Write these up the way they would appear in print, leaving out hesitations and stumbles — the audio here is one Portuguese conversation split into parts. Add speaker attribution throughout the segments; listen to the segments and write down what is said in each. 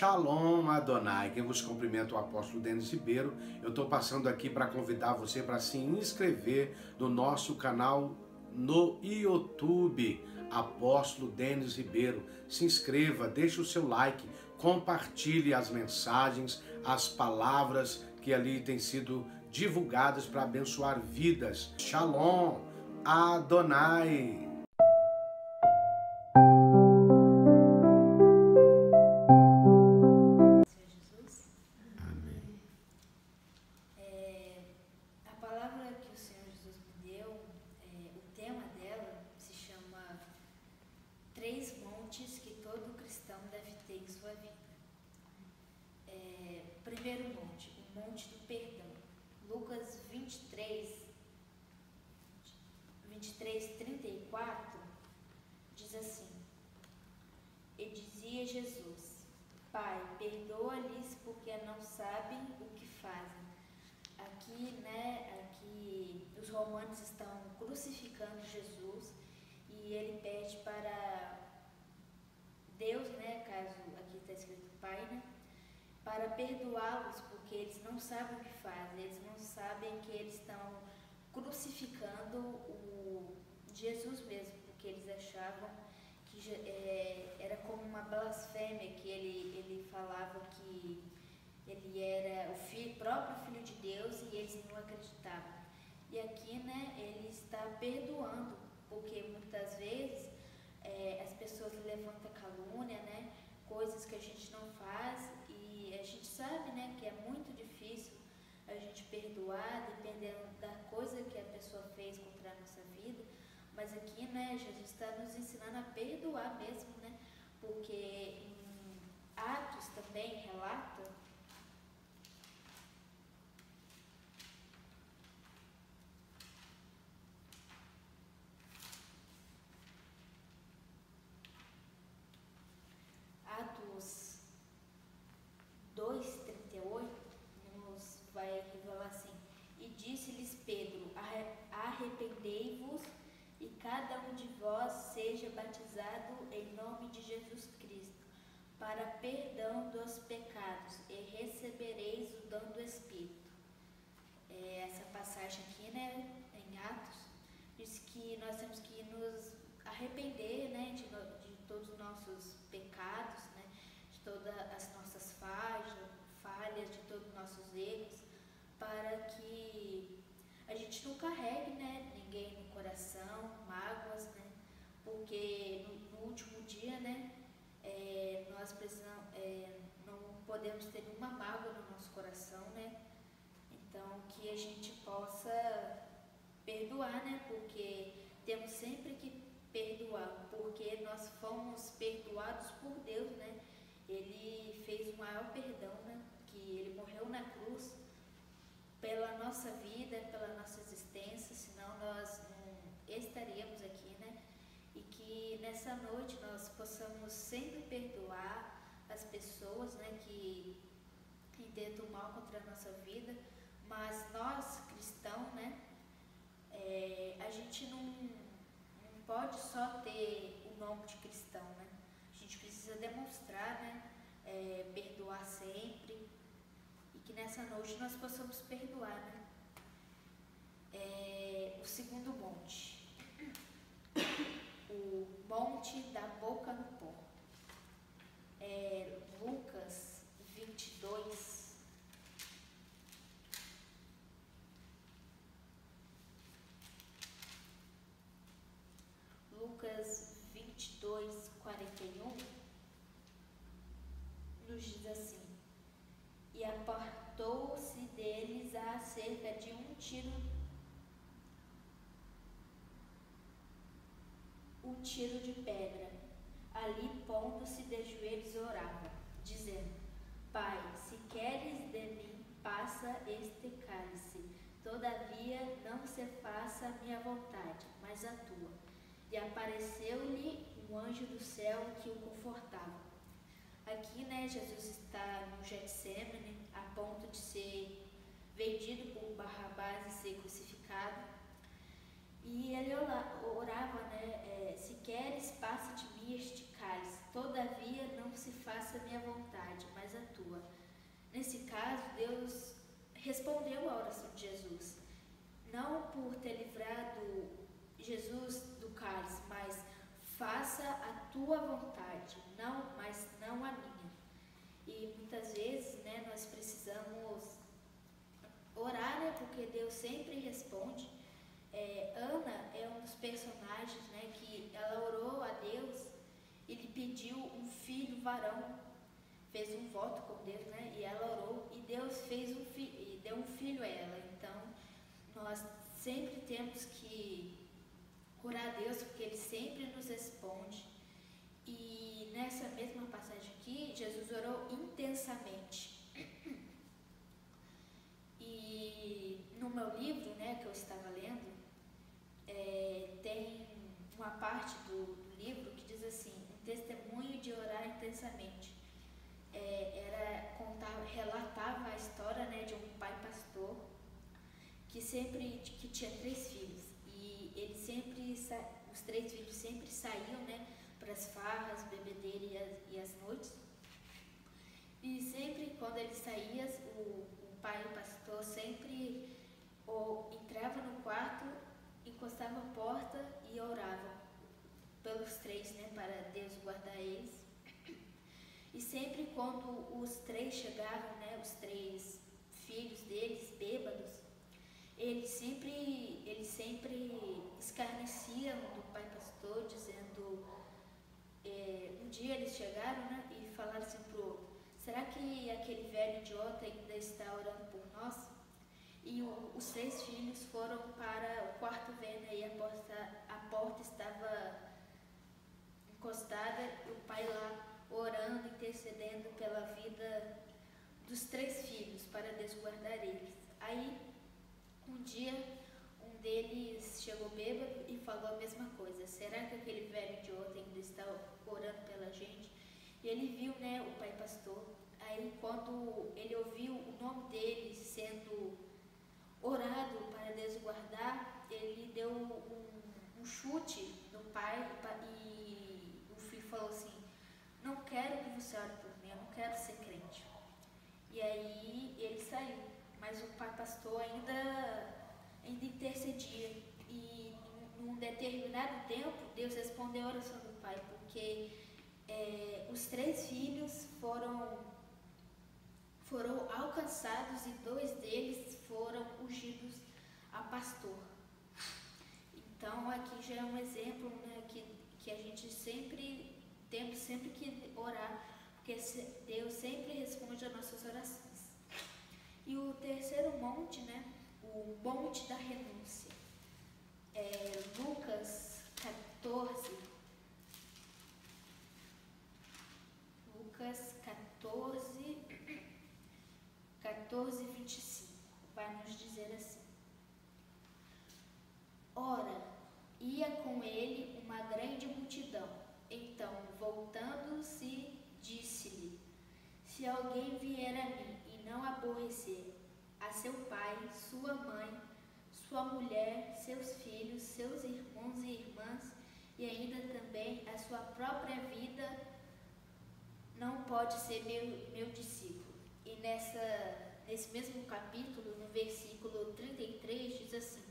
Speaker 1: Shalom Adonai, quem vos cumprimenta é o apóstolo Denis Ribeiro. Eu estou passando aqui para convidar você para se inscrever no nosso canal no YouTube, Apóstolo Denis Ribeiro. Se inscreva, deixe o seu like, compartilhe as mensagens, as palavras que ali têm sido divulgadas para abençoar vidas. Shalom Adonai.
Speaker 2: Três montes que todo cristão deve ter em sua vida. Primeiro monte, o monte do perdão. Lucas 23:34 diz assim: E dizia Jesus: Pai, perdoa-lhes porque não sabem o que fazem. Aqui os romanos estão crucificando Jesus. E ele pede para Deus, caso aqui está escrito Pai, para perdoá-los, porque eles não sabem o que fazem, eles não sabem que eles estão crucificando o Jesus mesmo, porque eles achavam que era como uma blasfêmia, que ele falava que ele era o próprio Filho de Deus e eles não acreditavam. E aqui, ele está perdoando, porque muitas vezes as pessoas levantam calúnia, coisas que a gente não faz, e a gente sabe, que é muito difícil a gente perdoar, dependendo da coisa que a pessoa fez contra a nossa vida. Mas aqui, Jesus está nos ensinando a perdoar mesmo, porque em Atos também relata Atos 2:38 nos vai revelar assim: E disse-lhes Pedro: Arrependei-vos e cada um de vós seja batizado em nome de Jesus Cristo para perdão dos pecados e recebereis o dom do Espírito. Essa passagem aqui, em Atos, diz que nós temos que nos arrepender, de todos os nossos pecados, de todas as nossas falhas, de todos os nossos erros, para que a gente não carregue, ninguém no coração, mágoas, porque no último dia, nós precisamos, não podemos ter nenhuma mágoa no nosso coração, então que a gente possa perdoar, porque temos sempre que perdoar, porque nós fomos perdoados por Deus, Ele fez o maior perdão, que Ele morreu na cruz pela nossa vida, pela nossa existência, senão nós não estaríamos aqui, E que nessa noite nós possamos sempre perdoar as pessoas, que intentam mal contra a nossa vida, mas nós cristãos, a gente não pode só ter o nome de cristão, A gente precisa demonstrar, perdoar sempre, e que nessa noite nós possamos perdoar, O segundo monte, o monte da boca no pó. Lucas 22. Lucas 22:41 nos diz assim: E apartou-se deles a cerca de um tiro de pedra. Ali, pondo-se de joelhos, orava, dizendo: Pai, se queres de mim, passa este cálice. Todavia, não se faça a minha vontade, mas a tua. E apareceu-lhe um anjo do céu que o confortava. Aqui, Jesus está no Getsêmani, a ponto de ser vendido por Barrabás e ser crucificado. E ele orava, se queres, passa de mim este cálice. Todavia, não se se faça a minha vontade, mas a tua. Nesse caso, Deus respondeu à oração de Jesus, não por ter livrado Jesus do cálice, mas faça a tua vontade, mas não a minha. E muitas vezes, né, nós precisamos orar, né, porque Deus sempre responde. Ana é um dos personagens, né, que ela orou a Deus e lhe pediu um filho varão, fez um voto com Deus, né, e ela orou e Deus fez e deu um filho a ela. Então, nós sempre temos que orar a Deus, porque Ele sempre nos responde. E nessa mesma passagem aqui, Jesus orou intensamente. E no meu livro, né, que eu estava lendo, tem uma parte do livro que diz assim, um testemunho de orar intensamente. Relatava a história, né, de um pai pastor que tinha 3 filhos. E ele os 3 filhos sempre saíam, né, para as farras, bebedeira e as noites. E sempre quando ele saía, o pai, o pastor, sempre entrava no quarto, encostava a porta e orava pelos 3, né, para Deus guardar eles. E sempre quando os 3 chegavam, né, os 3 filhos deles, bêbados, eles sempre escarneciam do pai pastor, dizendo, um dia eles chegaram, né, e falaram assim pro outro, será que aquele velho idiota ainda está orando por nós? E os 3 filhos foram para o quarto vendo, e a porta estava encostada, e o pai lá orando, intercedendo pela vida dos 3 filhos, para Deus guardar eles. Aí, um dia, um deles chegou bêbado e falou a mesma coisa. Será que aquele velho idiota ainda está orando pela gente? E ele viu, né, o pai pastor. Aí, quando ele ouviu o nome dele sendo orado para Deus guardar, ele deu um chute no pai e o filho falou assim, não quero que você ore por mim, eu não quero ser crente. E aí ele saiu, mas o pai pastor ainda intercedia. E num determinado tempo, Deus respondeu a oração do pai, porque os 3 filhos foram alcançados e 2 deles foram ungidos a pastor. Então aqui já é um exemplo, né, que a gente temos sempre que orar, porque Deus sempre responde às nossas orações. E o terceiro monte, né, o monte da renúncia, Lucas 14, 25, vai nos dizer assim, ora, ia com ele uma grande multidão, então, voltando-se, disse-lhe, se alguém vier a mim e não aborrecer a seu pai, sua mãe, sua mulher, seus filhos, seus irmãos e irmãs, e ainda também a sua própria vida, não pode ser meu discípulo. E nesse mesmo capítulo, no versículo 33, diz assim,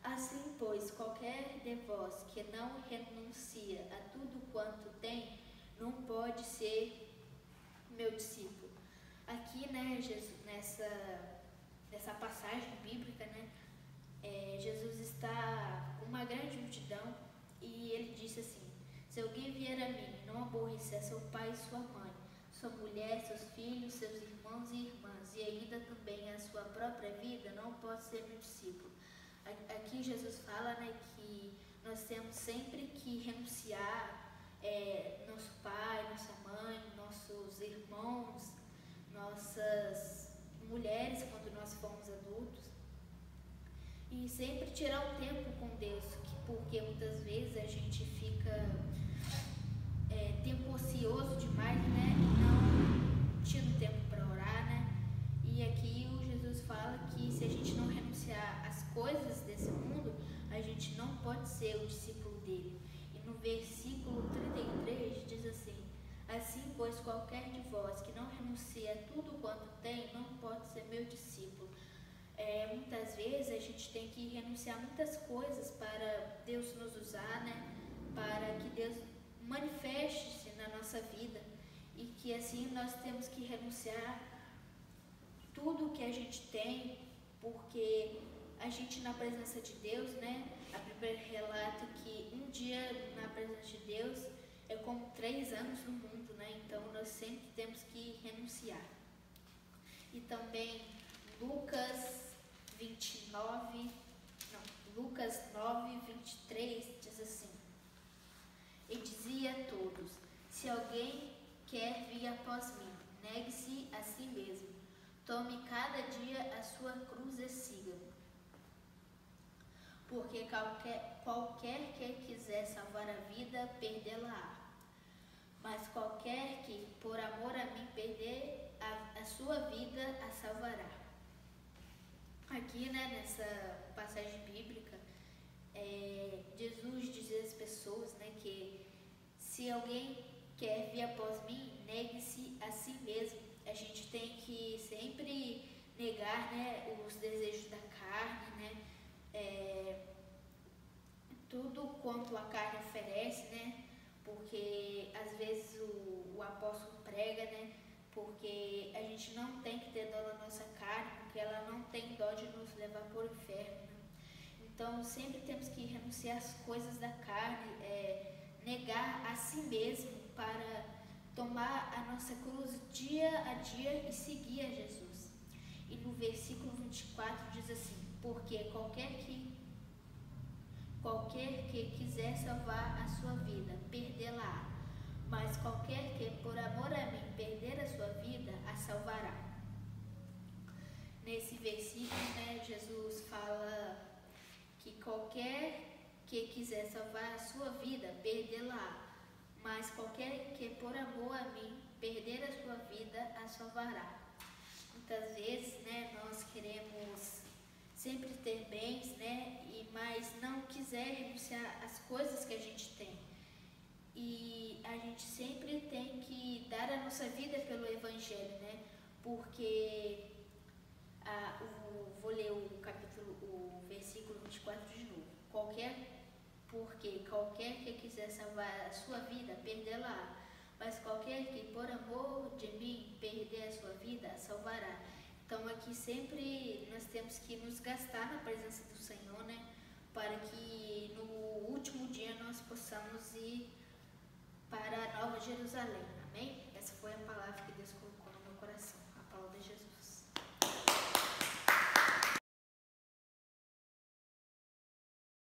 Speaker 2: assim, pois, qualquer de vós que não renuncia a tudo quanto tem, não pode ser meu discípulo. Aqui, né, Jesus, nessa passagem bíblica, né, Jesus está com uma grande multidão e ele disse assim, se alguém vier a mim e não aborrecer seu pai e sua mãe, sua mulher, seus filhos, seus irmãos e irmãs, e ainda também a sua própria vida, não pode ser meu discípulo. Aqui Jesus fala, né, que nós temos sempre que renunciar nosso pai, nossa mãe, nossos irmãos, nossas mulheres quando nós formos adultos, e sempre tirar um tempo com Deus, porque muitas vezes a gente fica tempo ocioso demais, né, e não tendo tempo para orar, né, e aqui o Jesus fala que se a gente não renunciar às coisas desse mundo, a gente não pode ser o discípulo dele. E no versículo 33 diz assim, assim pois, qualquer de vós que não renuncia a tudo quanto tem, não pode ser meu discípulo. Muitas vezes a gente tem que renunciar a muitas coisas para Deus nos usar, né? Para que Deus manifeste-se na nossa vida, e que assim nós temos que renunciar tudo que a gente tem, porque a gente na presença de Deus, né? A Bíblia relata que um dia na presença de Deus é como 3 anos no mundo, né? Então nós sempre temos que renunciar. E também Lucas 9:23 diz assim: E dizia a todos: se alguém quer vir após mim, negue-se a si mesmo, tome cada dia a sua cruz e siga-me. Porque qualquer que quiser salvar a vida, perdê-la-á. Mas qualquer que, por amor a mim, perder a sua vida, a salvará. Aqui, né, nessa passagem bíblica, Jesus diz às pessoas, né, que se alguém quer vir após mim, negue-se a si mesmo. A gente tem que sempre negar, né, os desejos da carne, né, tudo quanto a carne oferece, né, porque às vezes o apóstolo prega, né, porque a gente não tem que ter dó da nossa carne, porque ela não tem dó de nos levar para o inferno, né? Então sempre temos que renunciar às coisas da carne, negar a si mesmo para tomar a nossa cruz dia a dia e seguir a Jesus. E no versículo 24 diz assim: porque qualquer que quiser salvar a sua vida, perdê-la-á. Mas qualquer que, por amor a mim, perder a sua vida, a salvará. Nesse versículo, né, Jesus fala que qualquer que quiser salvar a sua vida, perdê-la-á. Mas qualquer que, por amor a mim, perder a sua vida, a salvará. Muitas vezes, né, nós queremos sempre ter bens, né, mas não quiser renunciar às coisas que a gente tem. E a gente sempre tem que dar a nossa vida pelo Evangelho, né? Porque vou ler o versículo 24 de novo. Porque qualquer que quiser salvar a sua vida, perdê-la. Mas qualquer que por amor de mim perder a sua vida, a salvará. Então aqui sempre nós temos que nos gastar na presença do Senhor, né? Para que no último dia nós possamos ir para a Nova Jerusalém.